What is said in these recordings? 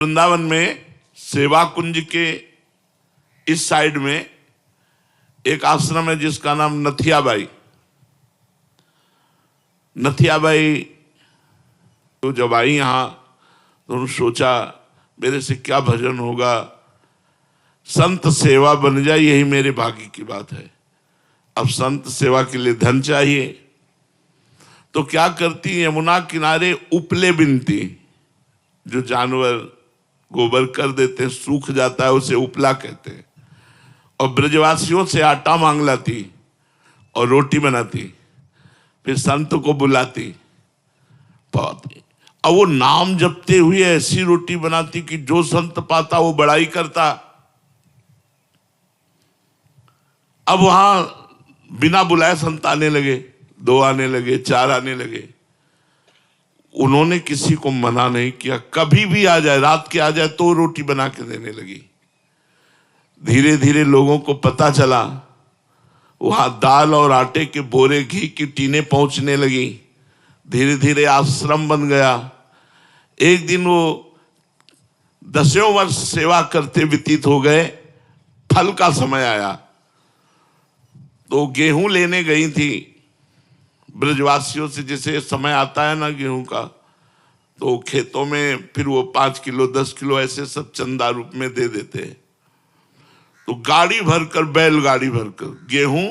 वृंदावन में सेवा कुंज के इस साइड में एक आश्रम है जिसका नाम नथियाबाई। नथियाबाई तो जब आई यहाँ तो उन्होंने सोचा मेरे से क्या भजन होगा, संत सेवा बन जाए यही मेरे भाग्य की बात है। अब संत सेवा के लिए धन चाहिए तो क्या करती, यमुना किनारे उपले बिनती, जो जानवर गोबर कर देते हैं सूख जाता है उसे उपला कहते हैं, और ब्रजवासियों से आटा मांग लाती और रोटी बनाती, फिर संत को बुलाती। अब वो नाम जपते हुए ऐसी रोटी बनाती कि जो संत पाता वो बड़ाई करता। अब वहां बिना बुलाए संत आने लगे, 2 आने लगे, 4 आने लगे। उन्होंने किसी को मना नहीं किया, कभी भी आ जाए, रात के आ जाए तो रोटी बना के देने लगी। धीरे धीरे लोगों को पता चला, वहां दाल और आटे के बोरे, घी की टीनें पहुंचने लगी। धीरे धीरे आश्रम बन गया। एक दिन वो 10 वर्ष सेवा करते व्यतीत हो गए, फल का समय आया तो गेहूं लेने गई थी ब्रजवासियों से। जैसे समय आता है ना गेहूं का, तो खेतों में फिर वो 5 किलो 10 किलो ऐसे सब चंदा रूप में दे देते हैं। तो गाड़ी भरकर, बैलगाड़ी भरकर गेहूं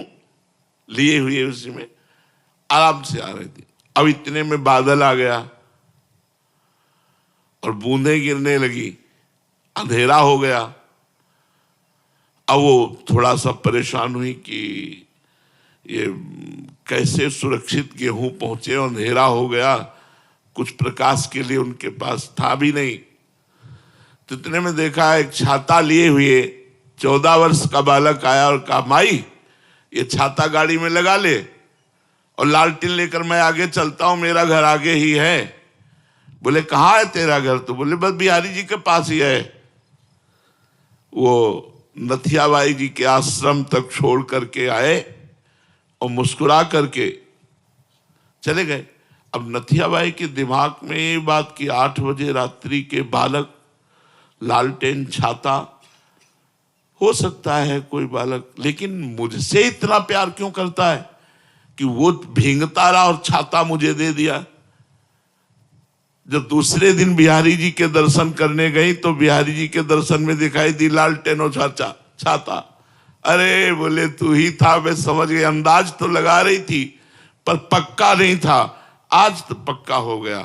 लिए हुए उसी में आराम से आ रही थी। अब इतने में बादल आ गया और बूंदें गिरने लगी, अंधेरा हो गया। अब वो थोड़ा सा परेशान हुई कि ये कैसे सुरक्षित गेहूं पहुंचे, अंधेरा हो गया, कुछ प्रकाश के लिए उनके पास था भी नहीं। तो इतने में देखा एक छाता लिए हुए 14 वर्ष का बालक आया और कहा, माई ये छाता गाड़ी में लगा ले और लालटेन लेकर मैं आगे चलता हूं, मेरा घर आगे ही है। बोले कहाँ है तेरा घर? तो बोले बस बिहारी जी के पास ही है। वो नथियाबाई जी के आश्रम तक छोड़ करके आए और मुस्कुरा करके चले गए। अब नथियाबाई के दिमाग में ये बात कि 8 बजे रात्रि के बालक, लालटेन, छाता, हो सकता है कोई बालक, लेकिन मुझसे इतना प्यार क्यों करता है कि वो भींगता रहा और छाता मुझे दे दिया। जब दूसरे दिन बिहारी जी के दर्शन करने गई तो बिहारी जी के दर्शन में दिखाई दी लालटेन और छाता। अरे बोले तू ही था, मैं समझ गई। अंदाज तो लगा रही थी पर पक्का नहीं था, आज तो पक्का हो गया।